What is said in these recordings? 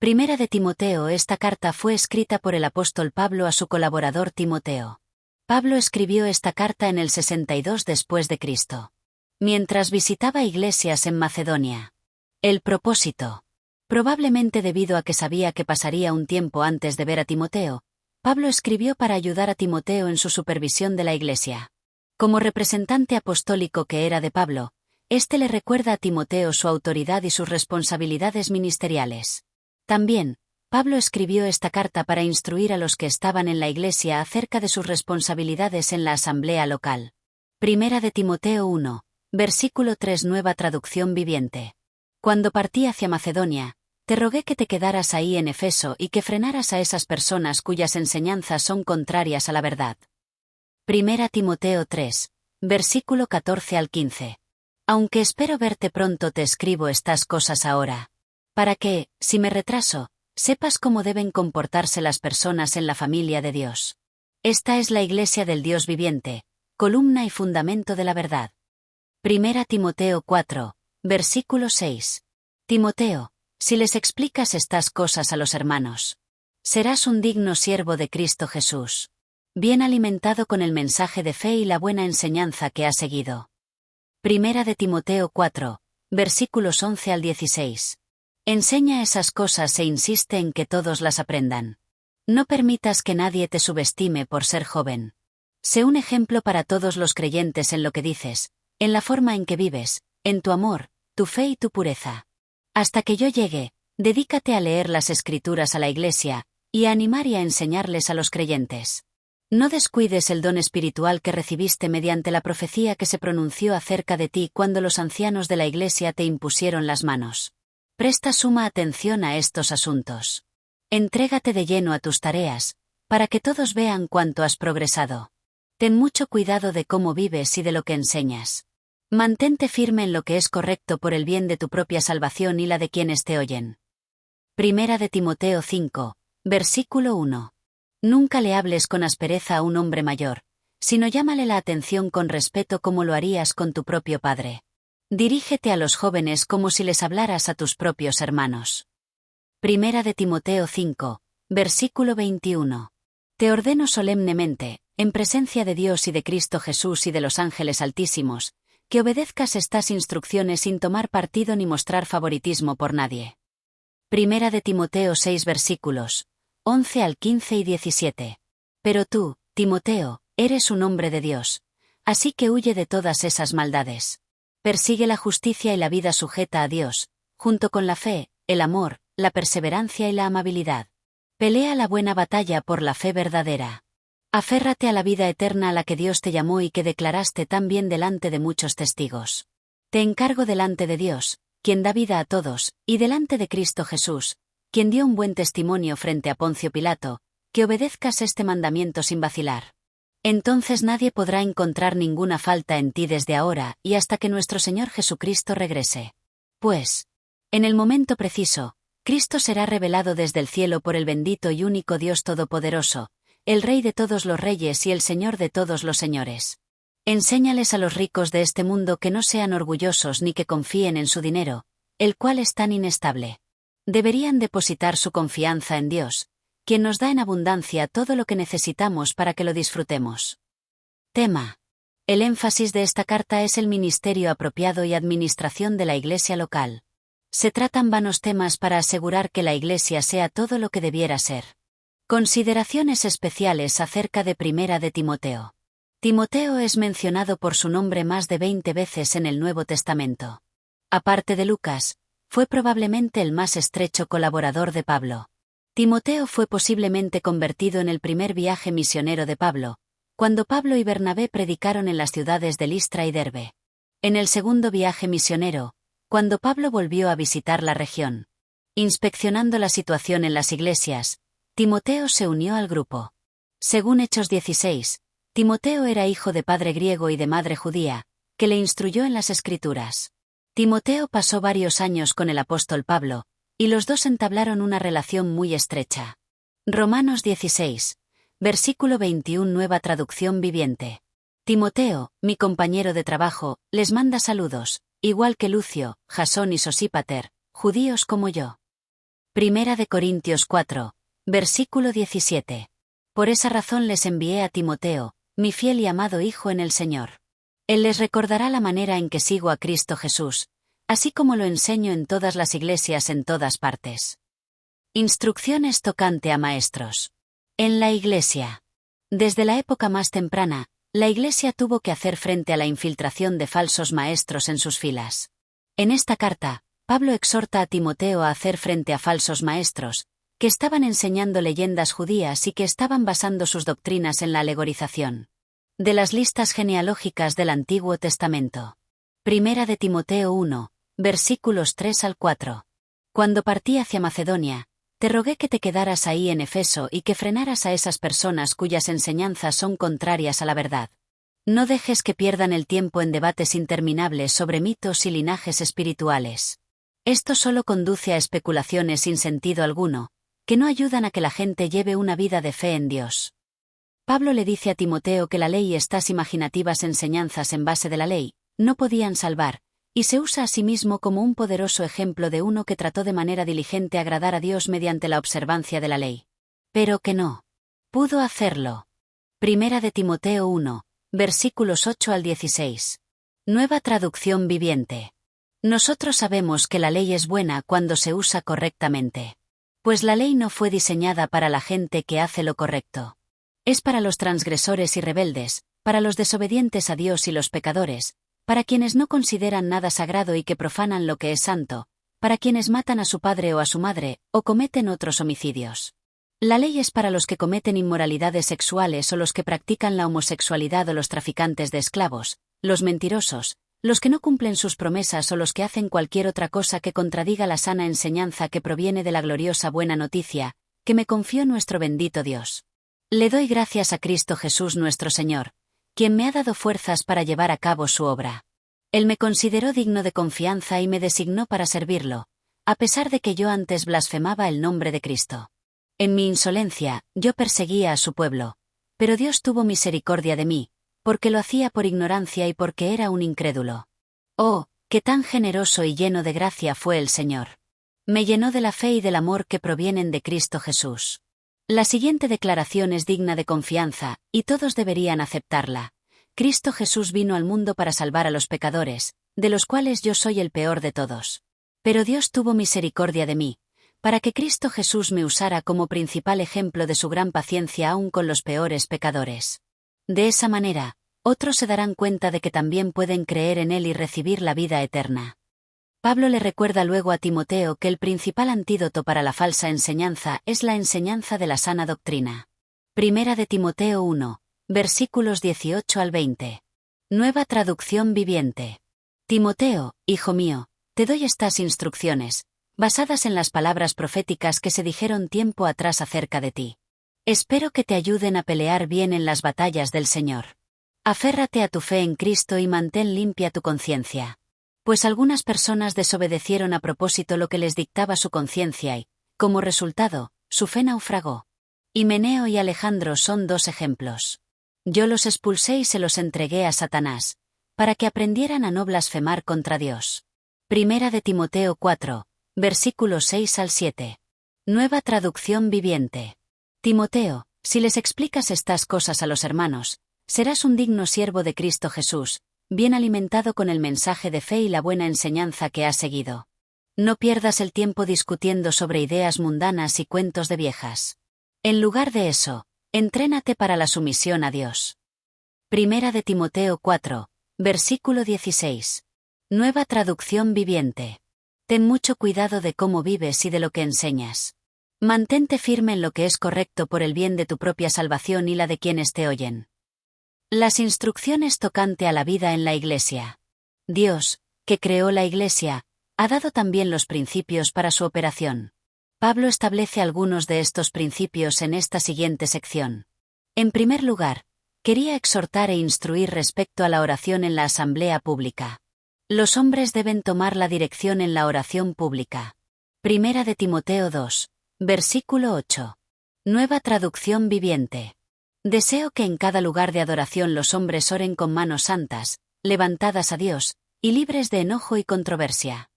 Primera de Timoteo. Esta carta fue escrita por el apóstol Pablo a su colaborador Timoteo. Pablo escribió esta carta en el 62 después de Cristo, mientras visitaba iglesias en Macedonia. El propósito. Probablemente debido a que sabía que pasaría un tiempo antes de ver a Timoteo, Pablo escribió para ayudar a Timoteo en su supervisión de la iglesia. Como representante apostólico que era de Pablo, éste le recuerda a Timoteo su autoridad y sus responsabilidades ministeriales. También, Pablo escribió esta carta para instruir a los que estaban en la iglesia acerca de sus responsabilidades en la asamblea local. Primera de Timoteo 1, versículo 3. Nueva traducción viviente. Cuando partí hacia Macedonia, te rogué que te quedaras ahí en Efeso y que frenaras a esas personas cuyas enseñanzas son contrarias a la verdad. Primera Timoteo 3, versículo 14 al 15. Aunque espero verte pronto, te escribo estas cosas ahora, para que, si me retraso, sepas cómo deben comportarse las personas en la familia de Dios. Esta es la iglesia del Dios viviente, columna y fundamento de la verdad. Primera Timoteo 4, versículo 6. Timoteo, si les explicas estas cosas a los hermanos, serás un digno siervo de Cristo Jesús, bien alimentado con el mensaje de fe y la buena enseñanza que ha seguido. Primera de Timoteo 4, versículos 11 al 16. Enseña esas cosas e insiste en que todos las aprendan. No permitas que nadie te subestime por ser joven. Sé un ejemplo para todos los creyentes en lo que dices, en la forma en que vives, en tu amor, tu fe y tu pureza. Hasta que yo llegue, dedícate a leer las Escrituras a la iglesia, y a animar y a enseñarles a los creyentes. No descuides el don espiritual que recibiste mediante la profecía que se pronunció acerca de ti cuando los ancianos de la iglesia te impusieron las manos. Presta suma atención a estos asuntos. Entrégate de lleno a tus tareas, para que todos vean cuánto has progresado. Ten mucho cuidado de cómo vives y de lo que enseñas. Mantente firme en lo que es correcto por el bien de tu propia salvación y la de quienes te oyen. Primera de Timoteo 5, versículo 1. Nunca le hables con aspereza a un hombre mayor, sino llámale la atención con respeto como lo harías con tu propio padre. Dirígete a los jóvenes como si les hablaras a tus propios hermanos. Primera de Timoteo 5, versículo 21. Te ordeno solemnemente, en presencia de Dios y de Cristo Jesús y de los ángeles altísimos, que obedezcas estas instrucciones sin tomar partido ni mostrar favoritismo por nadie. Primera de Timoteo 6 versículos 11 al 15 y 17. Pero tú, Timoteo, eres un hombre de Dios, así que huye de todas esas maldades. Persigue la justicia y la vida sujeta a Dios, junto con la fe, el amor, la perseverancia y la amabilidad. Pelea la buena batalla por la fe verdadera. Aférrate a la vida eterna a la que Dios te llamó y que declaraste tan bien delante de muchos testigos. Te encargo delante de Dios, quien da vida a todos, y delante de Cristo Jesús, quien dio un buen testimonio frente a Poncio Pilato, que obedezcas este mandamiento sin vacilar. Entonces nadie podrá encontrar ninguna falta en ti desde ahora y hasta que nuestro Señor Jesucristo regrese. Pues, en el momento preciso, Cristo será revelado desde el cielo por el bendito y único Dios Todopoderoso, el Rey de todos los reyes y el Señor de todos los señores. Enséñales a los ricos de este mundo que no sean orgullosos ni que confíen en su dinero, el cual es tan inestable. Deberían depositar su confianza en Dios, quien nos da en abundancia todo lo que necesitamos para que lo disfrutemos. Tema. El énfasis de esta carta es el ministerio apropiado y administración de la iglesia local. Se tratan vanos temas para asegurar que la iglesia sea todo lo que debiera ser. Consideraciones especiales acerca de Primera de Timoteo. Timoteo es mencionado por su nombre más de 20 veces en el Nuevo Testamento. Aparte de Lucas, fue probablemente el más estrecho colaborador de Pablo. Timoteo fue posiblemente convertido en el primer viaje misionero de Pablo, cuando Pablo y Bernabé predicaron en las ciudades de Listra y Derbe. En el segundo viaje misionero, cuando Pablo volvió a visitar la región, inspeccionando la situación en las iglesias, Timoteo se unió al grupo. Según Hechos 16, Timoteo era hijo de padre griego y de madre judía, que le instruyó en las Escrituras. Timoteo pasó varios años con el apóstol Pablo, y los dos entablaron una relación muy estrecha. Romanos 16, versículo 21. Nueva traducción viviente. Timoteo, mi compañero de trabajo, les manda saludos, igual que Lucio, Jasón y Sosípater, judíos como yo. Primera de Corintios 4, versículo 17. Por esa razón les envié a Timoteo, mi fiel y amado hijo en el Señor. Él les recordará la manera en que sigo a Cristo Jesús, así como lo enseño en todas las iglesias en todas partes. Instrucciones tocante a maestros. En la iglesia. Desde la época más temprana, la iglesia tuvo que hacer frente a la infiltración de falsos maestros en sus filas. En esta carta, Pablo exhorta a Timoteo a hacer frente a falsos maestros, que estaban enseñando leyendas judías y que estaban basando sus doctrinas en la alegorización de las listas genealógicas del Antiguo Testamento. Primera de Timoteo 1, versículos 3 al 4. Cuando partí hacia Macedonia, te rogué que te quedaras ahí en Efeso y que frenaras a esas personas cuyas enseñanzas son contrarias a la verdad. No dejes que pierdan el tiempo en debates interminables sobre mitos y linajes espirituales. Esto solo conduce a especulaciones sin sentido alguno, que no ayudan a que la gente lleve una vida de fe en Dios. Pablo le dice a Timoteo que la ley y estas imaginativas enseñanzas en base de la ley no podían salvar, y se usa a sí mismo como un poderoso ejemplo de uno que trató de manera diligente agradar a Dios mediante la observancia de la ley. Pero que no pudo hacerlo. Primera de Timoteo 1, versículos 8 al 16. Nueva traducción viviente. Nosotros sabemos que la ley es buena cuando se usa correctamente. Pues la ley no fue diseñada para la gente que hace lo correcto. Es para los transgresores y rebeldes, para los desobedientes a Dios y los pecadores, para quienes no consideran nada sagrado y que profanan lo que es santo, para quienes matan a su padre o a su madre, o cometen otros homicidios. La ley es para los que cometen inmoralidades sexuales o los que practican la homosexualidad o los traficantes de esclavos, los mentirosos, los que no cumplen sus promesas o los que hacen cualquier otra cosa que contradiga la sana enseñanza que proviene de la gloriosa buena noticia, que me confió nuestro bendito Dios. Le doy gracias a Cristo Jesús nuestro Señor, quien me ha dado fuerzas para llevar a cabo su obra. Él me consideró digno de confianza y me designó para servirlo, a pesar de que yo antes blasfemaba el nombre de Cristo. En mi insolencia, yo perseguía a su pueblo, pero Dios tuvo misericordia de mí, porque lo hacía por ignorancia y porque era un incrédulo. Oh, qué tan generoso y lleno de gracia fue el Señor. Me llenó de la fe y del amor que provienen de Cristo Jesús. La siguiente declaración es digna de confianza, y todos deberían aceptarla. Cristo Jesús vino al mundo para salvar a los pecadores, de los cuales yo soy el peor de todos. Pero Dios tuvo misericordia de mí, para que Cristo Jesús me usara como principal ejemplo de su gran paciencia aún con los peores pecadores. De esa manera, otros se darán cuenta de que también pueden creer en Él y recibir la vida eterna. Pablo le recuerda luego a Timoteo que el principal antídoto para la falsa enseñanza es la enseñanza de la sana doctrina. Primera de Timoteo 1, versículos 18 al 20. Nueva traducción viviente. Timoteo, hijo mío, te doy estas instrucciones, basadas en las palabras proféticas que se dijeron tiempo atrás acerca de ti. Espero que te ayuden a pelear bien en las batallas del Señor. Aférrate a tu fe en Cristo y mantén limpia tu conciencia. Pues algunas personas desobedecieron a propósito lo que les dictaba su conciencia y, como resultado, su fe naufragó. Himeneo y Alejandro son dos ejemplos. Yo los expulsé y se los entregué a Satanás, para que aprendieran a no blasfemar contra Dios. Primera de Timoteo 4, versículos 6 al 7. Nueva traducción viviente. Timoteo, si les explicas estas cosas a los hermanos, serás un digno siervo de Cristo Jesús, bien alimentado con el mensaje de fe y la buena enseñanza que has seguido. No pierdas el tiempo discutiendo sobre ideas mundanas y cuentos de viejas. En lugar de eso, entrénate para la sumisión a Dios. Primera de Timoteo 4, versículo 16. Nueva traducción viviente. Ten mucho cuidado de cómo vives y de lo que enseñas. Mantente firme en lo que es correcto por el bien de tu propia salvación y la de quienes te oyen. Las instrucciones tocante a la vida en la Iglesia. Dios, que creó la Iglesia, ha dado también los principios para su operación. Pablo establece algunos de estos principios en esta siguiente sección. En primer lugar, quería exhortar e instruir respecto a la oración en la asamblea pública. Los hombres deben tomar la dirección en la oración pública. Primera de Timoteo 2, versículo 8. Nueva traducción viviente. Deseo que en cada lugar de adoración los hombres oren con manos santas, levantadas a Dios, y libres de enojo y controversia.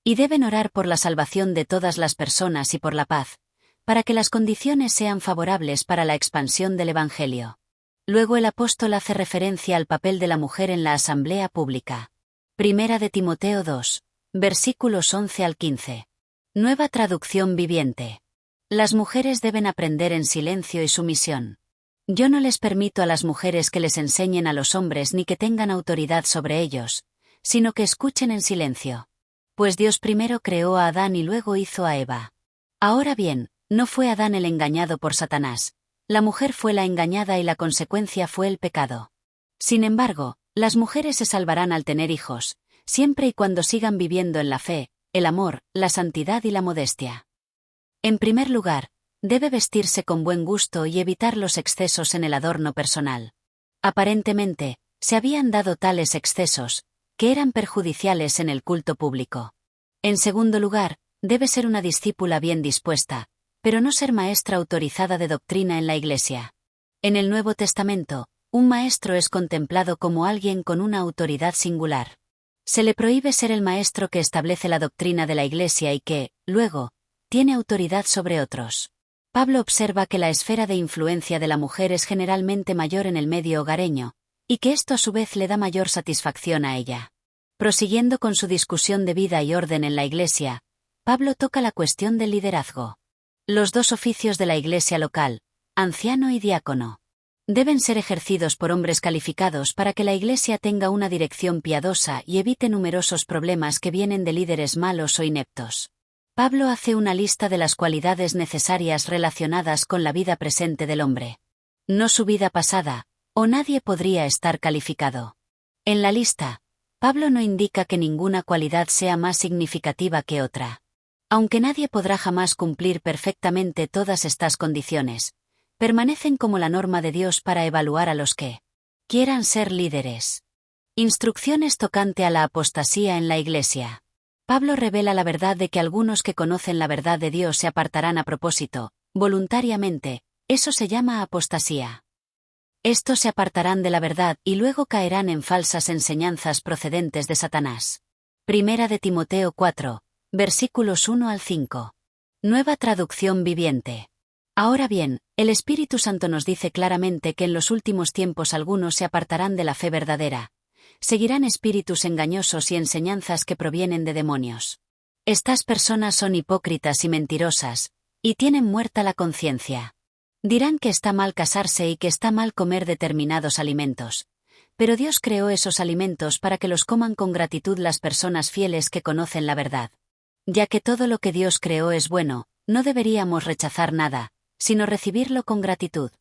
Y deben orar por la salvación de todas las personas y por la paz, para que las condiciones sean favorables para la expansión del Evangelio. Luego el apóstol hace referencia al papel de la mujer en la asamblea pública. Primera de Timoteo 2, versículos 11 al 15. Nueva traducción viviente. Las mujeres deben aprender en silencio y sumisión. Yo no les permito a las mujeres que les enseñen a los hombres ni que tengan autoridad sobre ellos, sino que escuchen en silencio. Pues Dios primero creó a Adán y luego hizo a Eva. Ahora bien, no fue Adán el engañado por Satanás, la mujer fue la engañada y la consecuencia fue el pecado. Sin embargo, las mujeres se salvarán al tener hijos, siempre y cuando sigan viviendo en la fe, el amor, la santidad y la modestia. En primer lugar, debe vestirse con buen gusto y evitar los excesos en el adorno personal. Aparentemente, se habían dado tales excesos, que eran perjudiciales en el culto público. En segundo lugar, debe ser una discípula bien dispuesta, pero no ser maestra autorizada de doctrina en la Iglesia. En el Nuevo Testamento, un maestro es contemplado como alguien con una autoridad singular. Se le prohíbe ser el maestro que establece la doctrina de la Iglesia y que, luego, tiene autoridad sobre otros. Pablo observa que la esfera de influencia de la mujer es generalmente mayor en el medio hogareño, y que esto a su vez le da mayor satisfacción a ella. Prosiguiendo con su discusión de vida y orden en la Iglesia, Pablo toca la cuestión del liderazgo. Los dos oficios de la Iglesia local, anciano y diácono, deben ser ejercidos por hombres calificados para que la Iglesia tenga una dirección piadosa y evite numerosos problemas que vienen de líderes malos o ineptos. Pablo hace una lista de las cualidades necesarias relacionadas con la vida presente del hombre. No su vida pasada, o nadie podría estar calificado. En la lista, Pablo no indica que ninguna cualidad sea más significativa que otra. Aunque nadie podrá jamás cumplir perfectamente todas estas condiciones, permanecen como la norma de Dios para evaluar a los que quieran ser líderes. Instrucciones tocante a la apostasía en la Iglesia. Pablo revela la verdad de que algunos que conocen la verdad de Dios se apartarán a propósito, voluntariamente, eso se llama apostasía. Estos se apartarán de la verdad y luego caerán en falsas enseñanzas procedentes de Satanás. Primera de Timoteo 4, versículos 1 al 5. Nueva traducción viviente. Ahora bien, el Espíritu Santo nos dice claramente que en los últimos tiempos algunos se apartarán de la fe verdadera. Seguirán espíritus engañosos y enseñanzas que provienen de demonios. Estas personas son hipócritas y mentirosas, y tienen muerta la conciencia. Dirán que está mal casarse y que está mal comer determinados alimentos. Pero Dios creó esos alimentos para que los coman con gratitud las personas fieles que conocen la verdad. Ya que todo lo que Dios creó es bueno, no deberíamos rechazar nada, sino recibirlo con gratitud.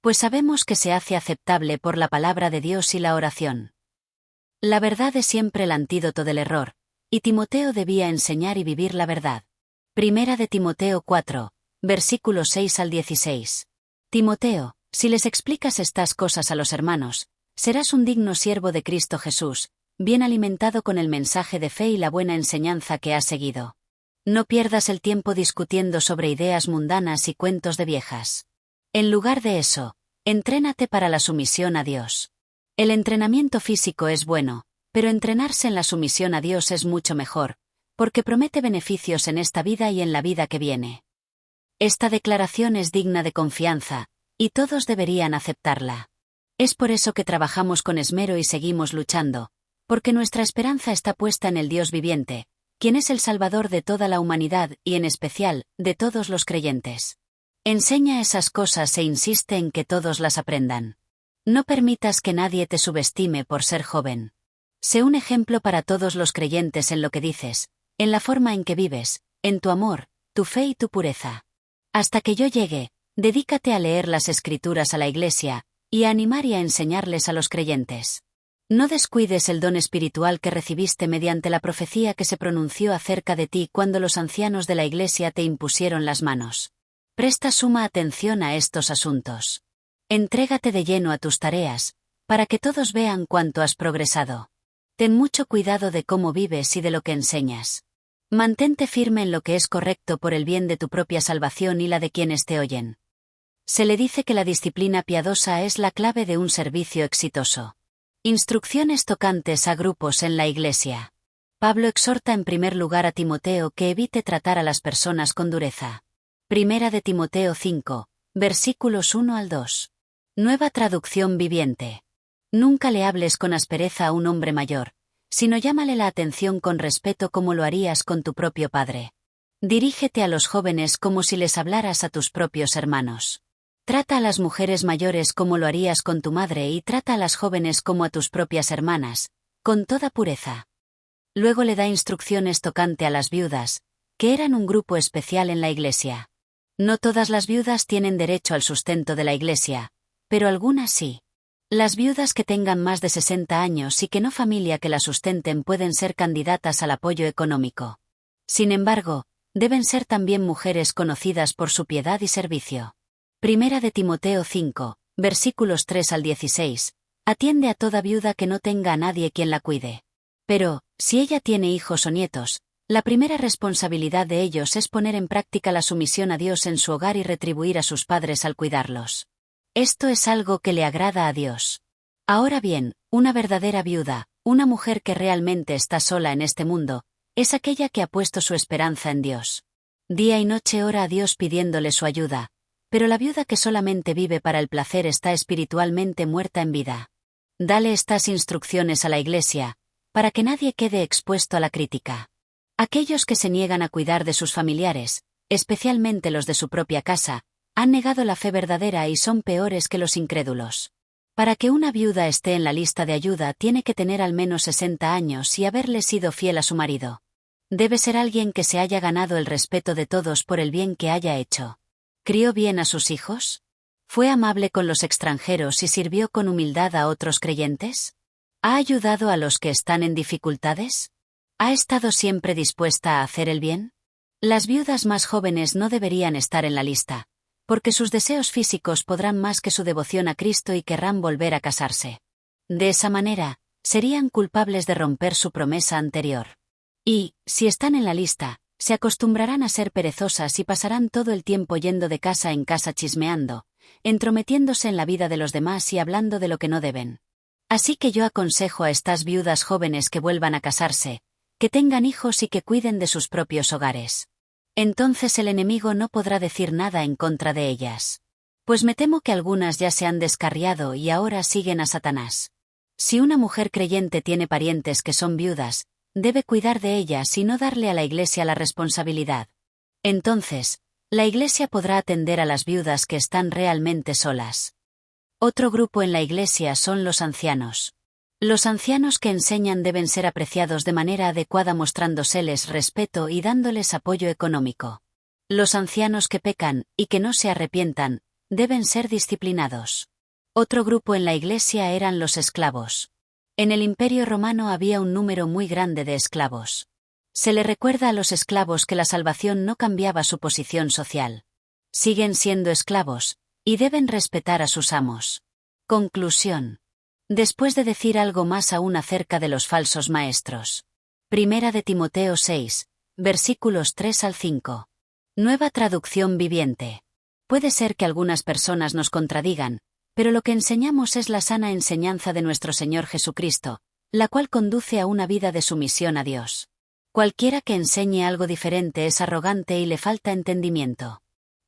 Pues sabemos que se hace aceptable por la palabra de Dios y la oración. La verdad es siempre el antídoto del error, y Timoteo debía enseñar y vivir la verdad. Primera de Timoteo 4, versículos 6 al 16. Timoteo, si les explicas estas cosas a los hermanos, serás un digno siervo de Cristo Jesús, bien alimentado con el mensaje de fe y la buena enseñanza que has seguido. No pierdas el tiempo discutiendo sobre ideas mundanas y cuentos de viejas. En lugar de eso, entrénate para la sumisión a Dios. El entrenamiento físico es bueno, pero entrenarse en la sumisión a Dios es mucho mejor, porque promete beneficios en esta vida y en la vida que viene. Esta declaración es digna de confianza, y todos deberían aceptarla. Es por eso que trabajamos con esmero y seguimos luchando, porque nuestra esperanza está puesta en el Dios viviente, quien es el Salvador de toda la humanidad y en especial, de todos los creyentes. Enseña esas cosas e insiste en que todos las aprendan. No permitas que nadie te subestime por ser joven. Sé un ejemplo para todos los creyentes en lo que dices, en la forma en que vives, en tu amor, tu fe y tu pureza. Hasta que yo llegue, dedícate a leer las Escrituras a la Iglesia, y a animar y a enseñarles a los creyentes. No descuides el don espiritual que recibiste mediante la profecía que se pronunció acerca de ti cuando los ancianos de la Iglesia te impusieron las manos. Presta suma atención a estos asuntos. Entrégate de lleno a tus tareas, para que todos vean cuánto has progresado. Ten mucho cuidado de cómo vives y de lo que enseñas. Mantente firme en lo que es correcto por el bien de tu propia salvación y la de quienes te oyen. Se le dice que la disciplina piadosa es la clave de un servicio exitoso. Instrucciones tocantes a grupos en la Iglesia. Pablo exhorta en primer lugar a Timoteo que evite tratar a las personas con dureza. Primera de Timoteo 5, versículos 1 al 2. Nueva traducción viviente. Nunca le hables con aspereza a un hombre mayor, sino llámale la atención con respeto como lo harías con tu propio padre. Dirígete a los jóvenes como si les hablaras a tus propios hermanos. Trata a las mujeres mayores como lo harías con tu madre y trata a las jóvenes como a tus propias hermanas, con toda pureza. Luego le da instrucciones tocante a las viudas, que eran un grupo especial en la Iglesia. No todas las viudas tienen derecho al sustento de la Iglesia, pero algunas sí. Las viudas que tengan más de 60 años y que no familia que la sustenten pueden ser candidatas al apoyo económico. Sin embargo, deben ser también mujeres conocidas por su piedad y servicio. Primera de Timoteo 5, versículos 3 al 16. Atiende a toda viuda que no tenga a nadie quien la cuide. Pero, si ella tiene hijos o nietos, la primera responsabilidad de ellos es poner en práctica la sumisión a Dios en su hogar y retribuir a sus padres al cuidarlos. Esto es algo que le agrada a Dios. Ahora bien, una verdadera viuda, una mujer que realmente está sola en este mundo, es aquella que ha puesto su esperanza en Dios. Día y noche ora a Dios pidiéndole su ayuda, pero la viuda que solamente vive para el placer está espiritualmente muerta en vida. Dale estas instrucciones a la Iglesia, para que nadie quede expuesto a la crítica. Aquellos que se niegan a cuidar de sus familiares, especialmente los de su propia casa, han negado la fe verdadera y son peores que los incrédulos. Para que una viuda esté en la lista de ayuda tiene que tener al menos 60 años y haberle sido fiel a su marido. Debe ser alguien que se haya ganado el respeto de todos por el bien que haya hecho. ¿Crió bien a sus hijos? ¿Fue amable con los extranjeros y sirvió con humildad a otros creyentes? ¿Ha ayudado a los que están en dificultades? ¿Ha estado siempre dispuesta a hacer el bien? Las viudas más jóvenes no deberían estar en la lista, porque sus deseos físicos podrán más que su devoción a Cristo y querrán volver a casarse. De esa manera, serían culpables de romper su promesa anterior. Y, si están en la lista, se acostumbrarán a ser perezosas y pasarán todo el tiempo yendo de casa en casa chismeando, entrometiéndose en la vida de los demás y hablando de lo que no deben. Así que yo aconsejo a estas viudas jóvenes que vuelvan a casarse, que tengan hijos y que cuiden de sus propios hogares. Entonces el enemigo no podrá decir nada en contra de ellas. Pues me temo que algunas ya se han descarriado y ahora siguen a Satanás. Si una mujer creyente tiene parientes que son viudas, debe cuidar de ellas y no darle a la Iglesia la responsabilidad. Entonces, la Iglesia podrá atender a las viudas que están realmente solas. Otro grupo en la Iglesia son los ancianos. Los ancianos que enseñan deben ser apreciados de manera adecuada mostrándoseles respeto y dándoles apoyo económico. Los ancianos que pecan, y que no se arrepientan, deben ser disciplinados. Otro grupo en la Iglesia eran los esclavos. En el Imperio Romano había un número muy grande de esclavos. Se le recuerda a los esclavos que la salvación no cambiaba su posición social. Siguen siendo esclavos, y deben respetar a sus amos. Conclusión. Después de decir algo más aún acerca de los falsos maestros. Primera de Timoteo 6, versículos 3 al 5. Nueva traducción viviente. Puede ser que algunas personas nos contradigan, pero lo que enseñamos es la sana enseñanza de nuestro Señor Jesucristo, la cual conduce a una vida de sumisión a Dios. Cualquiera que enseñe algo diferente es arrogante y le falta entendimiento.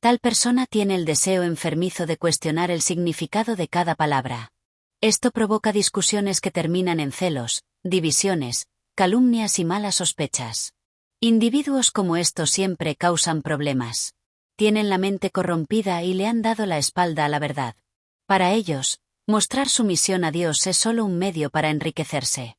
Tal persona tiene el deseo enfermizo de cuestionar el significado de cada palabra. Esto provoca discusiones que terminan en celos, divisiones, calumnias y malas sospechas. Individuos como estos siempre causan problemas. Tienen la mente corrompida y le han dado la espalda a la verdad. Para ellos, mostrar sumisión a Dios es solo un medio para enriquecerse.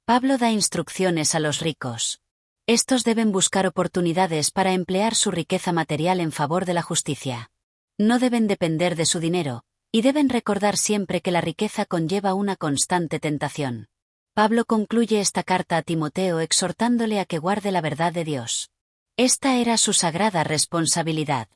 Pablo da instrucciones a los ricos. Estos deben buscar oportunidades para emplear su riqueza material en favor de la justicia. No deben depender de su dinero, y deben recordar siempre que la riqueza conlleva una constante tentación. Pablo concluye esta carta a Timoteo exhortándole a que guarde la verdad de Dios. Esta era su sagrada responsabilidad.